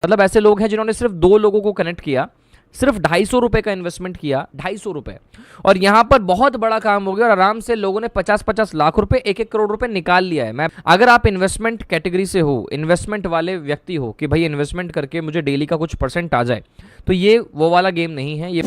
मतलब ऐसे लोग हैं जिन्होंने सिर्फ 2 लोगों को कनेक्ट किया, सिर्फ 250 रुपए का इन्वेस्टमेंट किया, 250 रुपए, और यहां पर बहुत बड़ा काम हो गया और आराम से लोगों ने 50-50 लाख रुपए, 1-1 करोड़ रुपए निकाल लिया है। मैं अगर आप इन्वेस्टमेंट कैटेगरी से हो, इन्वेस्टमेंट वाले व्यक्ति हो कि भाई इन्वेस्टमेंट करके मुझे डेली का कुछ परसेंट आ जाए, तो ये वो वाला गेम नहीं है। ये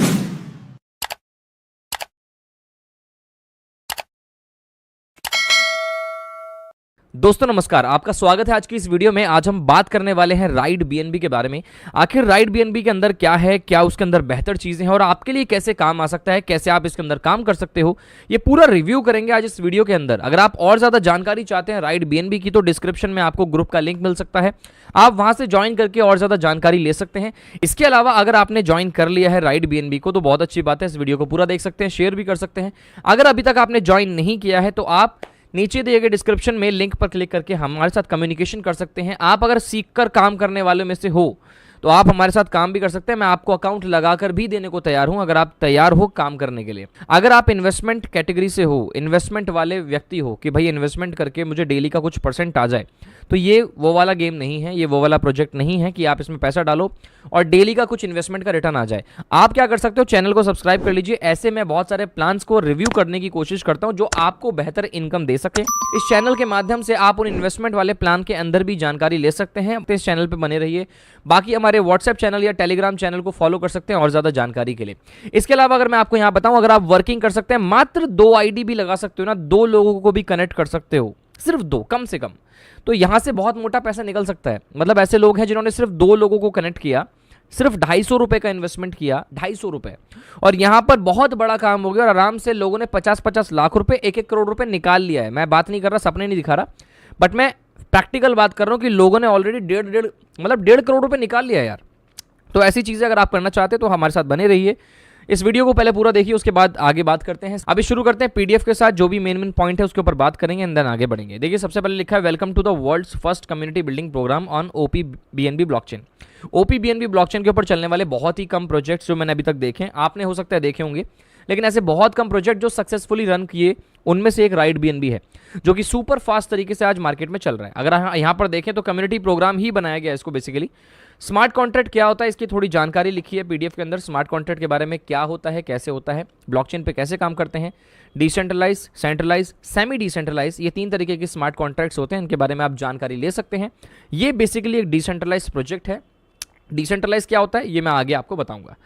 दोस्तों नमस्कार, आपका स्वागत है आज की इस वीडियो में। आज हम बात करने वाले हैं राइड बीएनबी के बारे में। आखिर राइड बीएनबी के अंदर क्या है, क्या उसके अंदर बेहतर चीजें हैं और आपके लिए कैसे काम आ सकता है, कैसे आप इसके अंदर काम कर सकते हो, ये पूरा रिव्यू करेंगे आज इस वीडियो के अंदर। अगर आप और ज्यादा जानकारी चाहते हैं राइड बीएनबी की, तो डिस्क्रिप्शन में आपको ग्रुप का लिंक मिल सकता है, आप वहां से ज्वाइन करके और ज्यादा जानकारी ले सकते हैं। इसके अलावा अगर आपने ज्वाइन कर लिया है राइड बीएनबी को तो बहुत अच्छी बात है, इस वीडियो को पूरा देख सकते हैं, शेयर भी कर सकते हैं। अगर अभी तक आपने ज्वाइन नहीं किया है तो आप नीचे दिए गए डिस्क्रिप्शन में लिंक पर क्लिक करके हमारे साथ कम्युनिकेशन कर सकते हैं। आप अगर सीखकर काम करने वालों में से हो तो आप हमारे साथ काम भी कर सकते हैं। मैं आपको अकाउंट लगाकर भी देने को तैयार हूं अगर आप तैयार हो काम करने के लिए। अगर आप इन्वेस्टमेंट कैटेगरी से हो, इन्वेस्टमेंट वाले व्यक्ति हो कि भाई इन्वेस्टमेंट करके मुझे डेली का कुछ परसेंट आ जाए, तो ये वो वाला गेम नहीं है, ये वो वाला प्रोजेक्ट नहीं है कि आप इसमें पैसा डालो और डेली का कुछ इन्वेस्टमेंट का रिटर्न आ जाए। आप क्या कर सकते हो, चैनल को सब्सक्राइब कर लीजिए। ऐसे मैं बहुत सारे प्लान्स को रिव्यू करने की कोशिश करता हूं जो आपको बेहतर इनकम दे सके। इस चैनल के माध्यम से आप उन इन्वेस्टमेंट वाले प्लान के अंदर भी जानकारी ले सकते हैं। तो इस चैनल पर बने रहिए। बाकी हमारे व्हाट्सएप चैनल या टेलीग्राम चैनल को फॉलो कर सकते हैं और ज्यादा जानकारी के लिए। इसके अलावा अगर मैं आपको यहां बताऊं, अगर आप वर्किंग कर सकते हैं, मात्र 2 आईडी भी लगा सकते हो ना, 2 लोगों को भी कनेक्ट कर सकते हो, सिर्फ 2 कम से कम, तो यहां से बहुत मोटा पैसा निकल सकता है। मतलब ऐसे लोग हैं जिन्होंने सिर्फ 2 लोगों को कनेक्ट किया, सिर्फ 250 रुपए का इन्वेस्टमेंट किया, 250 रुपए, और यहां पर बहुत बड़ा काम हो गया और आराम से लोगों ने 50-50 लाख रुपए, 1-1 करोड़ रुपए निकाल लिया है। मैं बात नहीं कर रहा, सपने नहीं दिखा रहा, बट मैं प्रैक्टिकल बात कर रहा हूं कि लोगों ने ऑलरेडी 1.5 करोड़ रुपए निकाल लिया यार। तो ऐसी चीजें अगर आप करना चाहते हैं तो हमारे साथ बने रहिए। इस वीडियो को पहले पूरा देखिए, उसके बाद आगे बात करते हैं। अभी शुरू करते हैं पीडीएफ के साथ, जो भी मेन पॉइंट है उसके ऊपर बात करेंगे एंड देन आगे बढ़ेंगे। देखिए सबसे पहले लिखा है, welcome to the world's first community building programme on opBNB blockchain. OpBNB blockchain के ऊपर चलने वाले बहुत ही कम प्रोजेक्ट्स जो मैंने अभी तक देखे हैं, आपने हो सकता है देखे होंगे, लेकिन ऐसे बहुत कम प्रोजेक्ट जो सक्सेसफुली रन किए, उनमें से एक राइड बीएनबी है जो कि सुपर फास्ट तरीके से आज मार्केट में चल रहा है। अगर यहाँ पर देखें तो कम्युनिटी प्रोग्राम ही बनाया गया है इसको बेसिकली। स्मार्ट कॉन्ट्रैक्ट क्या होता है, इसकी थोड़ी जानकारी लिखी है पीडीएफ के अंदर। स्मार्ट कॉन्ट्रैक्ट के बारे में क्या होता है, कैसे होता है, ब्लॉकचेन पे कैसे काम करते हैं, डिसेंट्रलाइज, सेंट्रलाइज, सेमी डिसेंट्रलाइज, ये 3 तरीके के स्मार्ट कॉन्ट्रैक्ट्स होते हैं, इनके बारे में आप जानकारी ले सकते हैं। ये बेसिकली एक डिसेंट्रलाइज प्रोजेक्ट है। डिसेंट्रलाइज क्या होता है ये मैं आगे आपको बताऊंगा।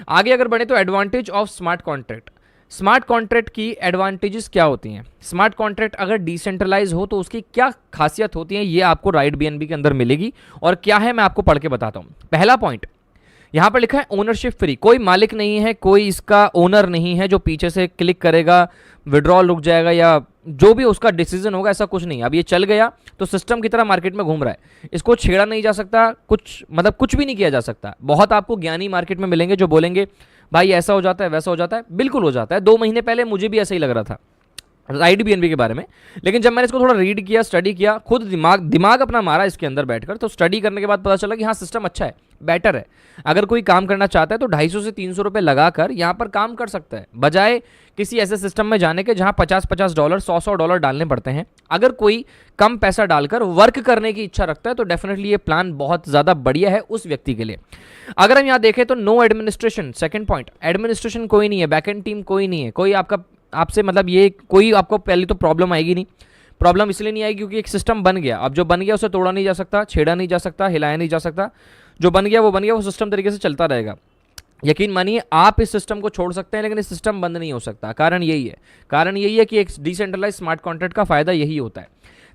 आगे अगर बढ़े तो advantage of smart contract. Smart contract की एडवांटेजेस क्या होती हैं, स्मार्ट कॉन्ट्रैक्ट अगर डिसेंट्रलाइज हो तो उसकी क्या खासियत होती है, ये आपको राइड बीएनबी के अंदर मिलेगी। और क्या है मैं आपको पढ़ के बताता हूं। पहला पॉइंट यहां पर लिखा है ओनरशिप फ्री, कोई मालिक नहीं है, कोई इसका ओनर नहीं है जो पीछे से क्लिक करेगा, विड्रॉल रुक जाएगा या जो भी उसका डिसीजन होगा, ऐसा कुछ नहीं। अब ये चल गया तो सिस्टम की तरह मार्केट में घूम रहा है, इसको छेड़ा नहीं जा सकता, कुछ भी नहीं किया जा सकता। बहुत आपको ज्ञानी मार्केट में मिलेंगे जो बोलेंगे भाई ऐसा हो जाता है, वैसा हो जाता है। बिल्कुल हो जाता है। 2 महीने पहले मुझे भी ऐसा ही लग रहा था राइड बीएनबी के बारे में, लेकिन जब मैंने इसको थोड़ा रीड किया, स्टडी किया, खुद दिमाग अपना मारा इसके अंदर बैठकर, तो स्टडी करने के बाद पता चला कि हाँ सिस्टम अच्छा है, बेटर है। अगर कोई काम करना चाहता है तो 250 से 300 रुपए लगाकर यहाँ पर काम कर सकता है, बजाय किसी ऐसे सिस्टम में जाने के जहाँ $50-50, $100 डालने पड़ते हैं। अगर कोई कम पैसा डालकर वर्क करने की इच्छा रखता है तो डेफिनेटली ये प्लान बहुत ज़्यादा बढ़िया है उस व्यक्ति के लिए। अगर हम यहाँ देखें तो no administration, second point, administration कोई नहीं है, बैकएंड टीम कोई नहीं है, कोई आपसे मतलब ये कोई आपको पहले तो प्रॉब्लम आएगी नहीं। प्रॉब्लम इसलिए नहीं आएगी क्योंकि एक सिस्टम बन गया, अब जो बन गया उसे तोड़ा नहीं जा सकता, छेड़ा नहीं जा सकता, हिलाया नहीं जा सकता। जो बन गया, वो सिस्टम तरीके से चलता रहेगा। यकीन मानिए आप इस सिस्टम को छोड़ सकते हैं लेकिन इस सिस्टम बंद नहीं हो सकता। कारण यही है कि एक डिसेंट्रलाइज स्मार्ट कॉन्ट्रैक्ट का फायदा यही होता है।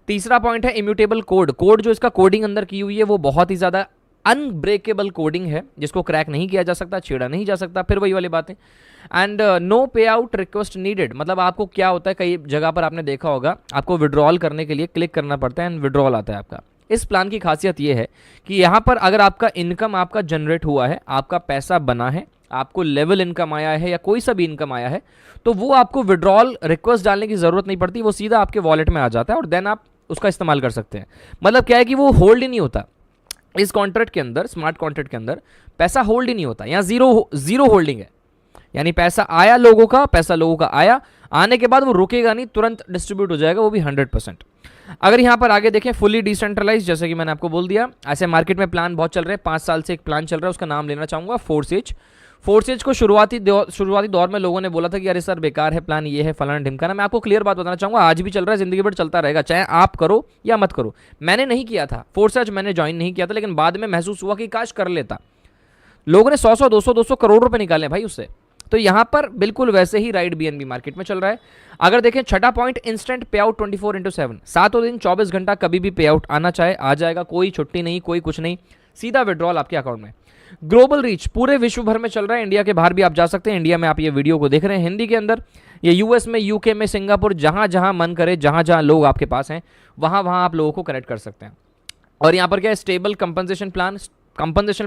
तीसरा पॉइंट है इम्यूटेबल कोड जो इसका कोडिंग अंदर की हुई है वो बहुत ही ज़्यादा अनब्रेकेबल कोडिंग है, जिसको क्रैक नहीं किया जा सकता, छेड़ा नहीं जा सकता। फिर वही वाली बातें। एंड नो पे आउट रिक्वेस्ट नीडेड, मतलब आपको क्या होता है, कई जगह पर आपने देखा होगा आपको विड्रॉल करने के लिए क्लिक करना पड़ता है एंड विड्रॉल आता है आपका। इस प्लान की खासियत ये है कि यहाँ पर अगर आपका इनकम आपका जनरेट हुआ है, आपका पैसा बना है, आपको लेवल इनकम आया है या कोई सा भी इनकम आया है, तो वो आपको विड्रॉल रिक्वेस्ट डालने की ज़रूरत नहीं पड़ती, वो सीधा आपके वॉलेट में आ जाता है और देन आप उसका इस्तेमाल कर सकते हैं। मतलब क्या है कि वो होल्ड ही नहीं होता इस कॉन्ट्रैक्ट के अंदर, स्मार्ट कॉन्ट्रैक्ट के अंदर पैसा होल्ड ही नहीं होता। यहाँ जीरो होल्डिंग है, यानी पैसा आया लोगों का, पैसा लोगों का आया, आने के बाद वो रुकेगा नहीं, तुरंत डिस्ट्रीब्यूट हो जाएगा, वो भी 100%। अगर यहाँ पर आगे देखें फुली डिसेंट्रलाइज, जैसे कि मैंने आपको बोल दिया, ऐसे मार्केट में प्लान बहुत चल रहे हैं, 5 साल से एक प्लान चल रहा है, उसका नाम लेना चाहूँगा फोर्सेज। फोर्सेज को शुरुआती दौर में लोगों ने बोला था कि अरे सर बेकार है प्लान, ये है फलाना ढिमकाना। मैं आपको क्लियर बात बताना चाहूँगा, आज भी चल रहा है, जिंदगी भर चलता रहेगा, चाहे आप करो या मत करो। मैंने नहीं किया था फोर्सेज, मैंने ज्वाइन नहीं किया था, लेकिन बाद में महसूस हुआ कि काश कर लेता। लोगों ने 100 200 करोड़ रुपए निकाले भाई उससे। तो यहां पर बिल्कुल वैसे ही राइड बीएनबी मार्केट में चल रहा है। अगर देखें छठा पॉइंट, इंस्टेंट पे आउट 24/7, सातों दिन 24 घंटा कभी भी पे आउट आना चाहे आ जाएगा, कोई छुट्टी नहीं, कोई कुछ नहीं, सीधा विड्रॉल आपके अकाउंट में। ग्लोबल रीच पूरे विश्व भर में चल रहा है, इंडिया के बाहर भी आप जा सकते हैं। इंडिया में आप ये वीडियो को देख रहे हैं हिंदी के अंदर, ये यूएस में, यूके में, सिंगापुर, जहां जहां मन करे, जहां जहां लोग आपके पास हैं वहां वहां आप लोगों को कनेक्ट कर सकते हैं। और यहाँ पर क्या है, stable compensation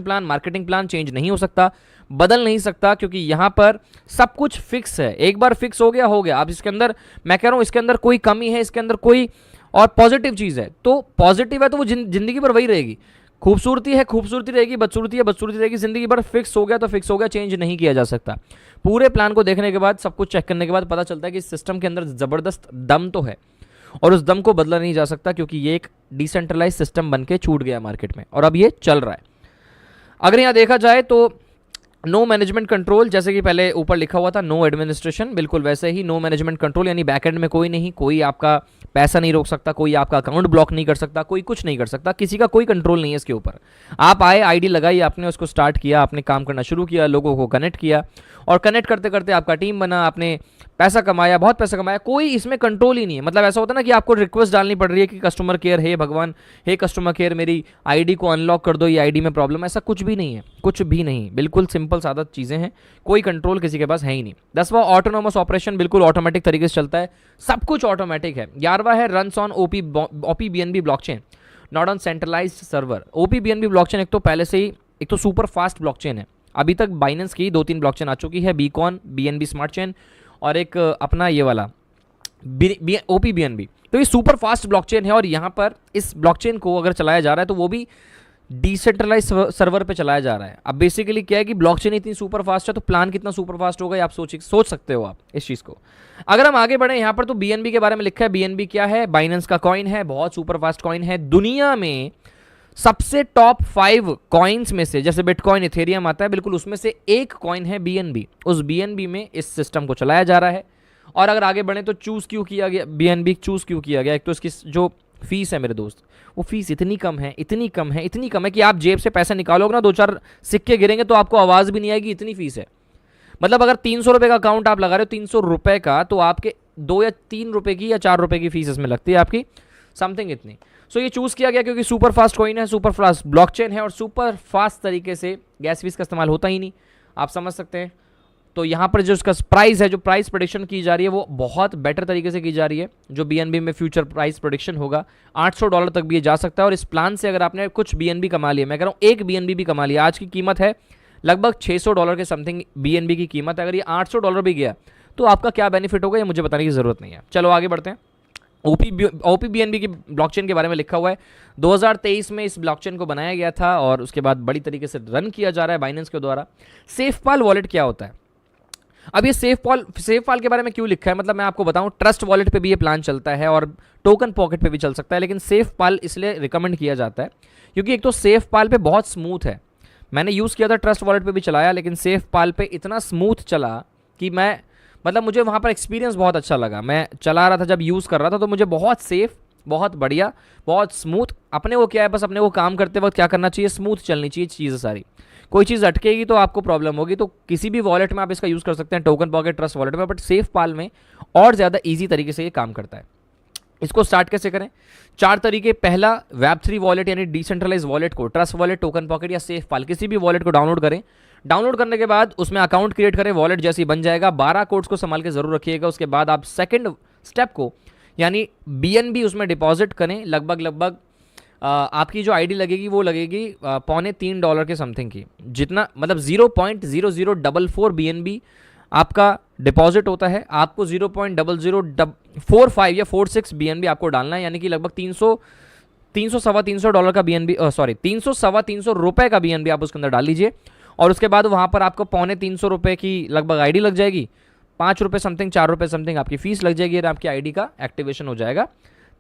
plan, marketing plan change नहीं हो सकता, बदल नहीं सकता, क्योंकि यहाँ पर सब कुछ फिक्स है। एक बार फिक्स हो गया। आप इसके अंदर, मैं कह रहा हूँ इसके अंदर कोई कमी है, इसके अंदर कोई और पॉजिटिव चीज़ है तो पॉजिटिव है, तो वो जिंदगी भर वही रहेगी। खूबसूरती है खूबसूरती रहेगी, बदसूरती है बदसूरती रहेगी, जिंदगी भर फिक्स हो गया तो फिक्स हो गया, चेंज नहीं किया जा सकता। पूरे प्लान को देखने के बाद, सब कुछ चेक करने के बाद पता चलता है कि इस सिस्टम के अंदर ज़बरदस्त दम तो है और उस दम को बदला नहीं जा सकता, क्योंकि ये एक डिसेंट्रलाइज सिस्टम बन के छूट गया मार्केट में और अब ये चल रहा है। अगर यहाँ देखा जाए तो नो मैनेजमेंट कंट्रोल, जैसे कि पहले ऊपर लिखा हुआ था नो एडमिनिस्ट्रेशन, बिल्कुल वैसे ही नो मैनेजमेंट कंट्रोल, यानी बैकएंड में कोई नहीं, कोई आपका पैसा नहीं रोक सकता, कोई आपका अकाउंट ब्लॉक नहीं कर सकता, कोई कुछ नहीं कर सकता, किसी का कोई कंट्रोल नहीं है इसके ऊपर। आप आए, आईडी लगाई, आपने उसको स्टार्ट किया, आपने काम करना शुरू किया, लोगों को कनेक्ट किया और कनेक्ट करते करते आपका टीम बना, आपने पैसा कमाया, बहुत पैसा कमाया, कोई इसमें कंट्रोल ही नहीं है। मतलब ऐसा होता है ना कि आपको रिक्वेस्ट डालनी पड़ रही है कि कस्टमर केयर, हे भगवान, हे कस्टमर केयर मेरी आईडी को अनलॉक कर दो, ये आईडी में प्रॉब्लम, ऐसा कुछ भी नहीं है, कुछ भी नहीं, बिल्कुल सिंपल सादा चीज़ें हैं, कोई कंट्रोल किसी के पास है ही नहीं। 10वां ऑटोनोमस ऑपरेशन, बिल्कुल ऑटोमेटिक तरीके से चलता है, सब कुछ ऑटोमेटिक है। 11वां है runs on OPBNB blockchain, not on centralised server. OPBNB blockchain एक तो पहले से ही, एक तो सुपर फास्ट ब्लॉकचेन है, अभी तक बाइनेंस की 2-3 ब्लॉकचेन आ चुकी है, बीकॉन, BNB स्मार्ट चेन और एक अपना ये वाला OPBNB। तो ये सुपर फास्ट ब्लॉकचेन है और यहाँ पर इस ब्लॉकचेन को अगर चलाया जा रहा है तो वो भी डिसेंट्रलाइज सर्वर पे चलाया जा रहा है। अब बेसिकली क्या है कि ब्लॉकचेन इतनी सुपर फास्ट है तो प्लान कितना सुपर फास्ट होगा, आप सोच सकते हो आप इस चीज़ को। अगर हम आगे बढ़े, यहाँ पर तो BNB के बारे में लिखा है। BNB क्या है, बाइनेंस का कॉइन है, बहुत सुपर फास्ट कॉइन है, दुनिया में सबसे टॉप 5 कॉइन्स में से, जैसे बिटकॉइन, इथेरियम आता है, बिल्कुल उसमें से एक कॉइन है BNB। उस BNB में इस सिस्टम को चलाया जा रहा है। और अगर आगे बढ़े तो चूज क्यों किया गया BNB, चूज क्यों किया गया, एक तो इसकी जो फीस है मेरे दोस्त, वो फीस इतनी कम है, इतनी कम है, इतनी कम है कि आप जेब से पैसा निकालोगे ना, 2-4 सिक्के गिरेंगे तो आपको आवाज़ भी नहीं आएगी, इतनी फीस है। मतलब अगर 300 रुपये का अकाउंट आप लगा रहे हो, 300 रुपये का, तो आपके 2 या 3 रुपये की या 4 रुपये की फीस इसमें लगती है आपकी, समथिंग इतनी। सो ये चूज़ किया गया क्योंकि सुपर फास्ट कॉइन है, सुपर फास्ट ब्लॉकचेन है और सुपर फास्ट तरीके से गैस फीस का इस्तेमाल होता ही नहीं, आप समझ सकते हैं। तो यहाँ पर जो इसका प्राइस है, जो प्राइस प्रेडिक्शन की जा रही है वो बहुत बेटर तरीके से की जा रही है। जो BNB में फ्यूचर प्राइस प्रेडिक्शन होगा $800 तक भी ये जा सकता है। और इस प्लान से अगर आपने कुछ BNB कमा लिया, मैं कह रहा हूँ एक BNB भी कमा लिया, आज की कीमत है लगभग $600 के समथिंग BNB की कीमत है, अगर ये $800 भी गया तो आपका क्या बेनिफिट होगा ये मुझे बताने की ज़रूरत नहीं है। चलो आगे बढ़ते हैं। OPBNB की ब्लॉकचेन के बारे में लिखा हुआ है, 2023 में इस ब्लॉकचेन को बनाया गया था और उसके बाद बड़ी तरीके से रन किया जा रहा है बाइनेंस के द्वारा। सेफपाल वॉलेट क्या होता है? अब ये सेफपाल के बारे में क्यों लिखा है, मतलब मैं आपको बताऊं, ट्रस्ट वॉलेट पे भी ये प्लान चलता है और टोकन पॉकेट पे भी चल सकता है, लेकिन सेफपाल इसलिए रिकमेंड किया जाता है क्योंकि एक तो सेफपाल पे बहुत स्मूथ है। मैंने यूज़ किया था, ट्रस्ट वॉलेट पे भी चलाया, लेकिन सेफपाल पे इतना स्मूथ चला कि मतलब मुझे वहाँ पर एक्सपीरियंस बहुत अच्छा लगा। मैं चला रहा था, जब यूज़ कर रहा था तो मुझे बहुत सेफ, बहुत बढ़िया, बहुत स्मूथ। अपने वो क्या है, बस अपने वो काम करते वक्त क्या करना चाहिए, स्मूथ चलनी चाहिए चीज़ें सारी। कोई चीज़ अटकेगी तो आपको प्रॉब्लम होगी। तो किसी भी वॉलेट में आप इसका यूज़ कर सकते हैं, टोकन पॉकेट, ट्रस्ट वॉलेट में, बट सेफपाल में और ज़्यादा ईजी तरीके से ये काम करता है। इसको स्टार्ट कैसे करें? 4 तरीके। पहला, Web3 वॉलेट यानी डिसेंट्रलाइज वॉलेट को, ट्रस्ट वॉलेट, टोकन पॉकेट या सेफपाल, किसी भी वॉलेट को डाउनलोड करें। डाउनलोड करने के बाद उसमें अकाउंट क्रिएट करें, वॉलेट जैसे ही बन जाएगा। 12 कोड्स को संभाल के जरूर रखिएगा। उसके बाद आप सेकंड स्टेप को यानी BNB उसमें डिपॉजिट करें। लगभग आपकी जो आईडी लगेगी वो लगेगी $2.25 के समथिंग की, जितना मतलब 0.0044 BNB आपका डिपॉजिट होता है। आपको 0.0045 या 46 BNB आपको डालना है, यानी कि लगभग 300 सवा $300 का BNB, 300 सवा $300 रुपये का BNB आप उसके अंदर डाल लीजिए। और उसके बाद वहाँ पर आपको $250 रुपये की लगभग आईडी लग जाएगी, ₹5 समथिंग, ₹4 समथिंग आपकी फीस लग जाएगी और आपकी आईडी का एक्टिवेशन हो जाएगा।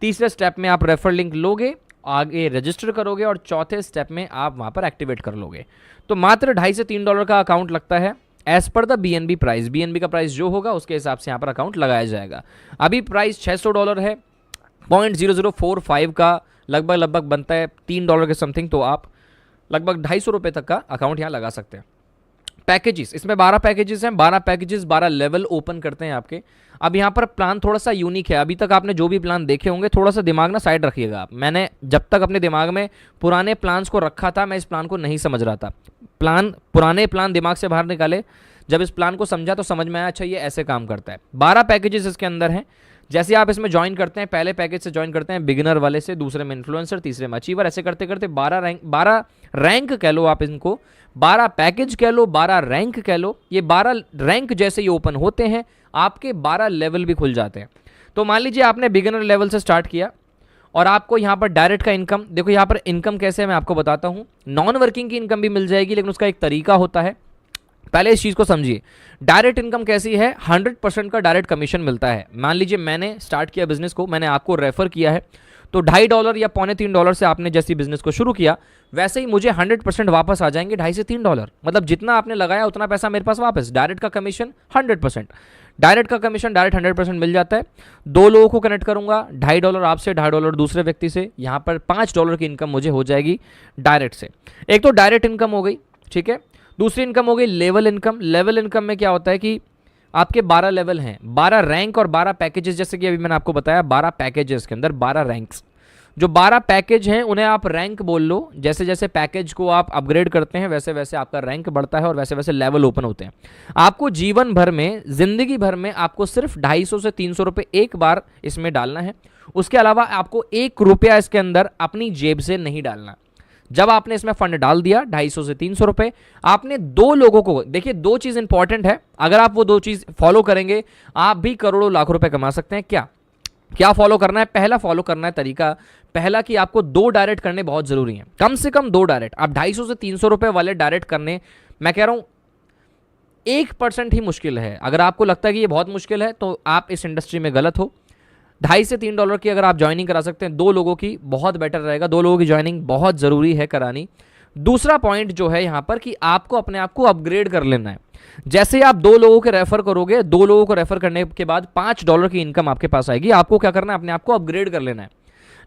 तीसरे स्टेप में आप रेफर लिंक लोगे, आगे रजिस्टर करोगे और चौथे स्टेप में आप वहाँ पर एक्टिवेट कर लोगे। तो मात्र $2.5 से $3 का अकाउंट लगता है as per the BNB price. BNB का प्राइस जो होगा उसके हिसाब से यहाँ पर अकाउंट लगाया जाएगा। अभी प्राइस $600 है, 0.0045 का लगभग बनता है $3 के समथिंग। तो आप लगभग ₹250 तक का अकाउंट यहाँ लगा सकते हैं। पैकेजेस, इसमें 12 पैकेजेस हैं, 12 पैकेजेस 12 लेवल ओपन करते हैं आपके। अब यहाँ पर प्लान थोड़ा सा यूनिक है। अभी तक आपने जो भी प्लान देखे होंगे थोड़ा सा दिमाग ना साइड रखिएगा आप। मैंने जब तक अपने दिमाग में पुराने प्लान्स को रखा था मैं इस प्लान को नहीं समझ रहा था। पुराने प्लान दिमाग से बाहर निकाले, जब इस प्लान को समझा तो समझ में आया अच्छा ये ऐसे काम करता है। 12 पैकेजेस इसके अंदर हैं। जैसे आप इसमें ज्वाइन करते हैं, पहले पैकेज से ज्वाइन करते हैं बिगिनर वाले से, दूसरे में इन्फ्लुएंसर, तीसरे में अचीवर, ऐसे करते करते 12 रैंक कह लो आप इनको, 12 पैकेज कह लो, 12 रैंक कह लो। ये 12 रैंक जैसे ही ओपन होते हैं आपके 12 लेवल भी खुल जाते हैं। तो मान लीजिए आपने बिगिनर लेवल से स्टार्ट किया और आपको यहाँ पर डायरेक्ट का इनकम, देखो यहाँ पर इनकम कैसे है मैं आपको बताता हूँ। नॉन वर्किंग की इनकम भी मिल जाएगी, लेकिन उसका एक तरीका होता है। पहले इस चीज़ को समझिए। डायरेक्ट इनकम कैसी है, 100% का डायरेक्ट कमीशन मिलता है। मान लीजिए मैंने स्टार्ट किया बिजनेस को, मैंने आपको रेफर किया है, तो $2.5 या $2.25 से आपने जैसी बिजनेस को शुरू किया वैसे ही मुझे 100% वापस आ जाएंगे $2.5 से $3। मतलब जितना आपने लगाया उतना पैसा मेरे पास वापस। डायरेक्ट का कमीशन 100%, डायरेक्ट का कमीशन डायरेक्ट 100% मिल जाता है। 2 लोगों को कनेक्ट करूंगा, $2.5 आपसे, $2.5 दूसरे व्यक्ति से, यहाँ पर $5 की इनकम मुझे हो जाएगी डायरेक्ट से। एक तो डायरेक्ट इनकम हो गई, ठीक है। दूसरी इनकम हो गई लेवल इनकम। लेवल इनकम में क्या होता है कि आपके 12 लेवल हैं, 12 रैंक और 12 पैकेजेस। जैसे कि अभी मैंने आपको बताया 12 पैकेजेस के अंदर 12 रैंक्स। जो 12 पैकेज हैं उन्हें आप रैंक बोल लो। जैसे जैसे पैकेज को आप अपग्रेड करते हैं वैसे वैसे आपका रैंक बढ़ता है और वैसे वैसे लेवल ओपन होते हैं। आपको जीवन भर में, जिंदगी भर में आपको सिर्फ $250 से $300 एक बार इसमें डालना है। उसके अलावा आपको ₹1 इसके अंदर अपनी जेब से नहीं डालना। जब आपने इसमें फंड डाल दिया $250 से $300, आपने 2 लोगों को, देखिए 2 चीज इंपॉर्टेंट है, अगर आप वो 2 चीज फॉलो करेंगे आप भी करोड़ों लाखों रुपए कमा सकते हैं। क्या फॉलो करना है? पहला फॉलो करना है तरीका, पहला कि आपको 2 डायरेक्ट करने बहुत जरूरी है, कम से कम 2 डायरेक्ट। आप $250 से $300 वाले डायरेक्ट करने, मैं कह रहा हूं 1% ही मुश्किल है। अगर आपको लगता है कि ये बहुत मुश्किल है तो आप इस इंडस्ट्री में गलत हो। $2.5 से $3 की अगर आप ज्वाइनिंग करा सकते हैं 2 लोगों की, बहुत बेटर रहेगा। 2 लोगों की ज्वाइनिंग बहुत ज़रूरी है करानी। दूसरा पॉइंट जो है यहाँ पर कि आपको अपने आप को अपग्रेड कर लेना है। जैसे आप 2 लोगों के रेफर करोगे, 2 लोगों को रेफर करने के बाद $5 की इनकम आपके पास आएगी। आपको क्या करना है? अपने आप को अपग्रेड कर लेना है।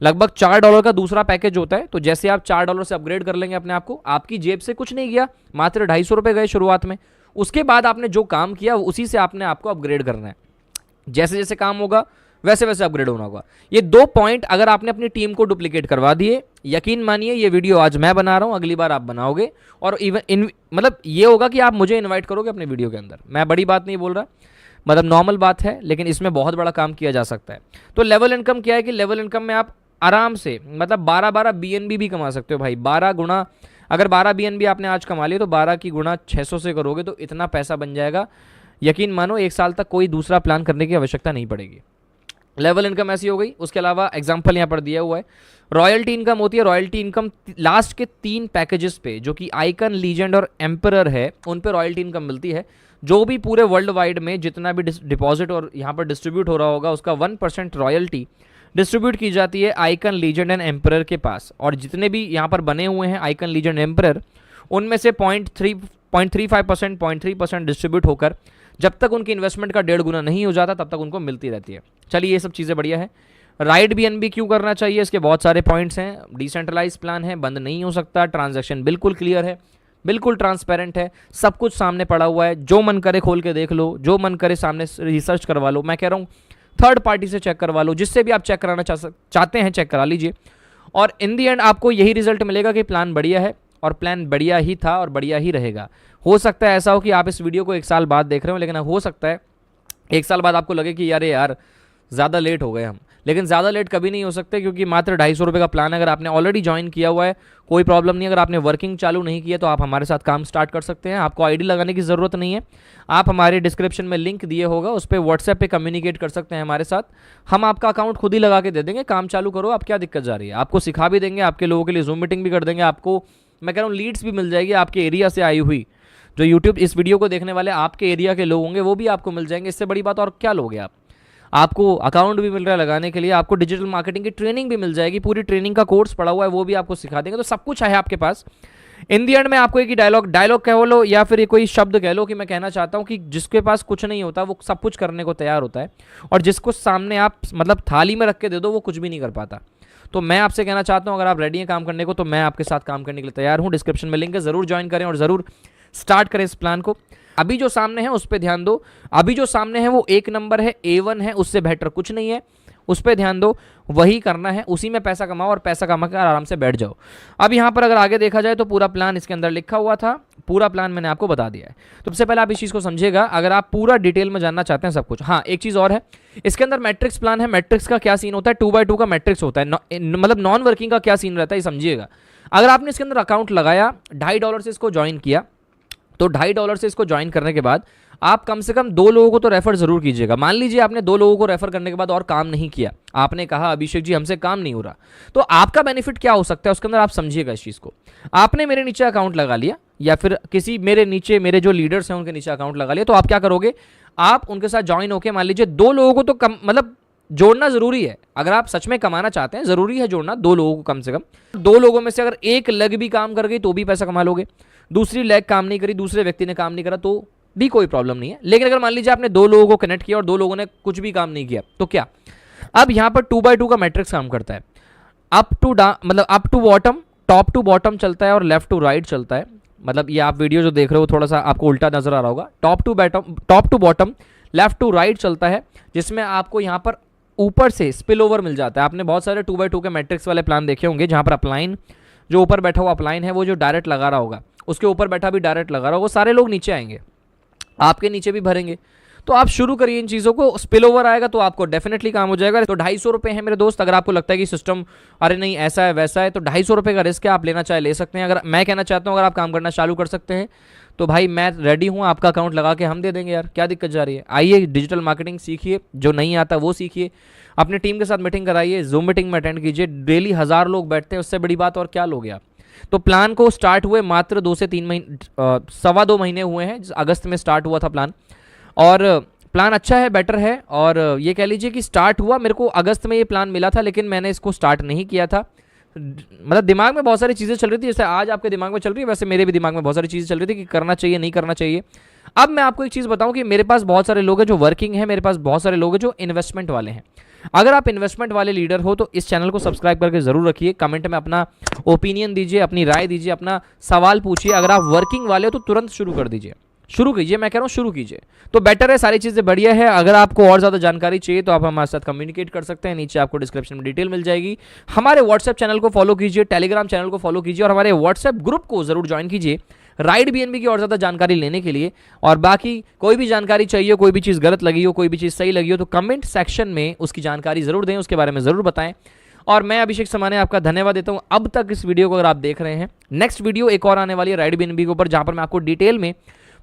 लगभग $4 का दूसरा पैकेज होता है। तो जैसे आप $4 से अपग्रेड कर लेंगे अपने आप को, आपकी जेब से कुछ नहीं गया, मात्र $250 गए शुरुआत में। उसके बाद आपने जो काम किया उसी से आपने आपको अपग्रेड करना है। जैसे जैसे काम होगा वैसे वैसे अपग्रेड होना होगा। ये 2 पॉइंट अगर आपने अपनी टीम को डुप्लीकेट करवा दिए, यकीन मानिए ये वीडियो आज मैं बना रहा हूं, अगली बार आप बनाओगे और इवन मतलब ये होगा कि आप मुझे इनवाइट करोगे अपने वीडियो के अंदर। मैं बड़ी बात नहीं बोल रहा, मतलब नॉर्मल बात है, लेकिन इसमें बहुत बड़ा काम किया जा सकता है। तो लेवल इनकम क्या है कि लेवल इनकम में आप आराम से मतलब 12 BNB भी कमा सकते हो भाई। 12 गुना, अगर 12 BNB आपने आज कमा लिए तो 12 की गुणा 600 से करोगे तो इतना पैसा बन जाएगा, यकीन मानो 1 साल तक कोई दूसरा प्लान करने की आवश्यकता नहीं पड़ेगी। लेवल इनकम ऐसी हो गई। उसके अलावा एग्जांपल यहाँ पर दिया हुआ है, रॉयल्टी इनकम होती है। रॉयल्टी इनकम लास्ट के 3 पैकेजेस पे, जो कि आइकन, लीजेंड और एम्परर है, उन पे रॉयल्टी इनकम मिलती है। जो भी पूरे वर्ल्ड वाइड में जितना भी डिपॉजिट और यहाँ पर डिस्ट्रीब्यूट हो रहा होगा उसका 1% रॉयल्टी डिस्ट्रीब्यूट की जाती है आइकन, लीजेंड एंड एम्परर के पास। और जितने भी यहाँ पर बने हुए हैं आइकन, लीजेंड, एम्परर, उनमें से 0.35%, 0.3% डिस्ट्रीब्यूट होकर जब तक उनकी इन्वेस्टमेंट का 1.5 गुना नहीं हो जाता तब तक उनको मिलती रहती है। चलिए ये सब चीज़ें बढ़िया है। राइड BNB क्यों करना चाहिए, इसके बहुत सारे पॉइंट्स हैं। डिसेंट्रलाइज प्लान है, बंद नहीं हो सकता, ट्रांजैक्शन बिल्कुल क्लियर है, बिल्कुल ट्रांसपेरेंट है, सब कुछ सामने पड़ा हुआ है। जो मन करे खोल के देख लो, जो मन करे सामने रिसर्च करवा लो। मैं कह रहा हूँ थर्ड पार्टी से चेक करवा लो, जिससे भी आप चेक कराना चाहते हैं चेक करा लीजिए। और इन दी एंड आपको यही रिजल्ट मिलेगा कि प्लान बढ़िया है और प्लान बढ़िया ही था और बढ़िया ही रहेगा। हो सकता है ऐसा हो कि आप इस वीडियो को 1 साल बाद देख रहे हो, लेकिन हो सकता है 1 साल बाद आपको लगे कि यार ज़्यादा लेट हो गए हम, लेकिन ज़्यादा लेट कभी नहीं हो सकते, क्योंकि मात्र $250 का प्लान अगर आपने ऑलरेडी ज्वाइन किया हुआ है कोई प्रॉब्लम नहीं। अगर आपने वर्किंग चालू नहीं किया तो आप हमारे साथ काम स्टार्ट कर सकते हैं। आपको आईडी लगाने की ज़रूरत नहीं है, आप हमारे डिस्क्रिप्शन में लिंक दिए होगा उस पर व्हाट्सएप पे कम्युनिकेट कर सकते हैं हमारे साथ। हम आपका अकाउंट खुद ही लगा के दे देंगे, काम चालू करो, आप क्या दिक्कत जा रही है। आपको सिखा भी देंगे, आपके लोगों के लिए जूम मीटिंग भी कर देंगे, आपको मैं कह रहा हूँ लीड्स भी मिल जाएगी आपके एरिया से आई हुई। जो यूट्यूब इस वीडियो को देखने वाले आपके एरिया के लोग होंगे वो भी आपको मिल जाएंगे। इससे बड़ी बात और क्या लोगे आप। आपको अकाउंट भी मिल रहा है लगाने के लिए, आपको डिजिटल मार्केटिंग की ट्रेनिंग भी मिल जाएगी, पूरी ट्रेनिंग का कोर्स पड़ा हुआ है वो भी आपको सिखा देंगे, तो सब कुछ है आपके पास। इन दी एंड में आपको एक ही डायलॉग कह लो या फिर कोई शब्द कह लो कि मैं कहना चाहता हूं कि जिसके पास कुछ नहीं होता वो सब कुछ करने को तैयार होता है, और जिसको सामने आप मतलब थाली में रख के दे दो वो कुछ भी नहीं कर पाता। तो मैं आपसे कहना चाहता हूं अगर आप रेडी हैं काम करने को तो मैं आपके साथ काम करने के लिए तैयार हूं। डिस्क्रिप्शन में लिंक है, जरूर ज्वाइन करें और जरूर स्टार्ट करें इस प्लान को। अभी जो सामने है उस पर ध्यान दो, अभी जो सामने है वो एक नंबर है, A1 है, उससे बेटर कुछ नहीं है, उस पर ध्यान दो, वही करना है, उसी में पैसा कमाओ और पैसा कमा कर आराम से बैठ जाओ। अब यहाँ पर अगर आगे देखा जाए तो पूरा प्लान इसके अंदर लिखा हुआ था, पूरा प्लान मैंने आपको बता दिया है। तो सबसे पहले आप इस चीज़ को समझिएगा अगर आप पूरा डिटेल में जानना चाहते हैं सब कुछ। हाँ, एक चीज़ और है, इसके अंदर मैट्रिक्स प्लान है। मैट्रिक्स का क्या सीन होता है, 2x2 का मैट्रिक्स होता है, मतलब नॉन वर्किंग का क्या सीन रहता है समझिएगा। अगर आपने इसके अंदर अकाउंट लगाया, $2.5 से इसको ज्वाइन किया, तो $2.5 से इसको ज्वाइन करने के बाद आप कम से कम 2 लोगों को तो रेफर जरूर कीजिएगा। मान लीजिए आपने 2 लोगों को रेफर करने के बाद और काम नहीं किया, आपने कहा अभिषेक जी हमसे काम नहीं हो रहा, तो आपका बेनिफिट क्या हो सकता है उसके अंदर आप समझिएगा इस चीज़ को। आपने मेरे नीचे अकाउंट लगा लिया या फिर किसी मेरे नीचे मेरे जो लीडर्स हैं उनके नीचे अकाउंट लगा लिया, तो आप क्या करोगे, आप उनके साथ ज्वाइन होकर मान लीजिए 2 लोगों को तो कम मतलब जोड़ना जरूरी है। अगर आप सच में कमाना चाहते हैं जरूरी है जोड़ना 2 लोगों को कम से कम। 2 लोगों में से अगर एक लेग भी काम कर गई तो भी पैसा कमा लोगे, दूसरी लेग काम नहीं करी, दूसरे व्यक्ति ने काम नहीं करा तो भी कोई प्रॉब्लम नहीं है। लेकिन अगर मान लीजिए आपने 2 लोगों को कनेक्ट किया और 2 लोगों ने कुछ भी काम नहीं किया तो क्या, अब यहां पर 2x2 का मैट्रिक्स काम करता है। मतलब up to bottom, top to bottom चलता है और लेफ्ट टू राइट चलता है। मतलब ये आप वीडियो जो देख रहे हो थोड़ा सा आपको उल्टा नजर आ रहा होगा, top to bottom left to right चलता है, जिसमें आपको यहाँ पर ऊपर से स्पिल ओवर मिल जाता है। आपने बहुत सारे 2x2 के मैट्रिक्स वाले प्लान देखे होंगे जहां पर अपलाइन, जो ऊपर बैठा हुआ अपलाइन है वो जो डायरेक्ट लगा रहा होगा, उसके ऊपर बैठा भी डायरेक्ट लगा रहा होगा, सारे लोग नीचे आएंगे, आपके नीचे भी भरेंगे। तो आप शुरू करिए इन चीज़ों को, स्पिल ओवर आएगा तो आपको डेफिनेटली काम हो जाएगा। तो 250 रुपये है मेरे दोस्त, अगर आपको लगता है कि सिस्टम अरे नहीं ऐसा है वैसा है तो 250 रुपये का रिस्क है, आप लेना चाहे ले सकते हैं। अगर मैं कहना चाहता हूँ अगर आप काम करना चालू कर सकते हैं तो भाई मैं रेडी हूँ, आपका अकाउंट लगा के हम दे देंगे यार, क्या दिक्कत जा रही है। आइए डिजिटल मार्केटिंग सीखिए, जो नहीं आता वो सीखिए, अपनी टीम के साथ मीटिंग कराइए, जूम मीटिंग में अटेंड कीजिए, डेली 1000 लोग बैठते हैं, उससे बड़ी बात और क्या लोगे आप। तो प्लान को स्टार्ट हुए मात्र 2 से 3 महीने, 2.25 महीने हुए हैं, अगस्त में स्टार्ट हुआ था प्लान, और प्लान अच्छा है, बेटर है। और ये कह लीजिए कि स्टार्ट हुआ, मेरे को अगस्त में ये प्लान मिला था लेकिन मैंने इसको स्टार्ट नहीं किया था, मतलब दिमाग में बहुत सारी चीज़ें चल रही थी, जैसे आज आपके दिमाग में चल रही है वैसे मेरे भी दिमाग में बहुत सारी चीज़ें चल रही थी कि करना चाहिए नहीं करना चाहिए। अब मैं आपको एक चीज़ बताऊं कि मेरे पास बहुत सारे लोग हैं जो वर्किंग है, मेरे पास बहुत सारे लोग हैं जो इन्वेस्टमेंट वाले हैं। अगर आप इन्वेस्टमेंट वाले लीडर हो तो इस चैनल को सब्सक्राइब करके जरूर रखिए, कमेंट में अपना ओपिनियन दीजिए, अपनी राय दीजिए, अपना सवाल पूछिए। अगर आप वर्किंग वाले हो तो तुरंत शुरू कर दीजिए, शुरू कीजिए, मैं कह रहा हूँ शुरू कीजिए, तो बेटर है, सारी चीज़ें बढ़िया है। अगर आपको और ज़्यादा जानकारी चाहिए तो आप हमारे साथ कम्युनिकेट कर सकते हैं, नीचे आपको डिस्क्रिप्शन में डिटेल मिल जाएगी। हमारे व्हाट्सएप चैनल को फॉलो कीजिए, टेलीग्राम चैनल को फॉलो कीजिए और हमारे व्हाट्सएप ग्रुप को जरूर ज्वाइन कीजिए राइड बीएनबी की और ज़्यादा जानकारी लेने के लिए। और बाकी कोई भी जानकारी चाहिए, कोई भी चीज़ गलत लगी हो, कोई भी चीज़ सही लगी हो तो कमेंट सेक्शन में उसकी जानकारी ज़रूर दें, उसके बारे में ज़रूर बताएं। और मैं अभिषेक समाने आपका धन्यवाद देता हूं अब तक इस वीडियो को अगर आप देख रहे हैं। नेक्स्ट वीडियो एक और आने वाली है राइड बीएनबी के ऊपर, जहां पर मैं आपको डिटेल में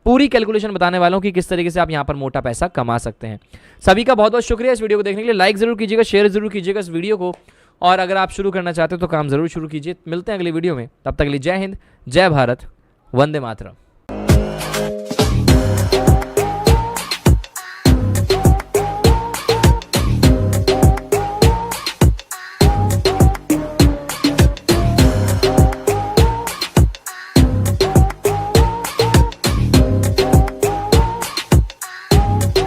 पूरी कैलकुलेशन बताने वाला हूं कि किस तरीके से आप यहां पर मोटा पैसा कमा सकते हैं। सभी का बहुत बहुत शुक्रिया इस वीडियो को देखने के लिए, लाइक जरूर कीजिएगा, शेयर जरूर कीजिएगा इस वीडियो को, और अगर आप शुरू करना चाहते हो तो काम जरूर शुरू कीजिए। मिलते हैं अगली वीडियो में, तब तक के लिए जय हिंद, जय भारत, वंदे मातरम।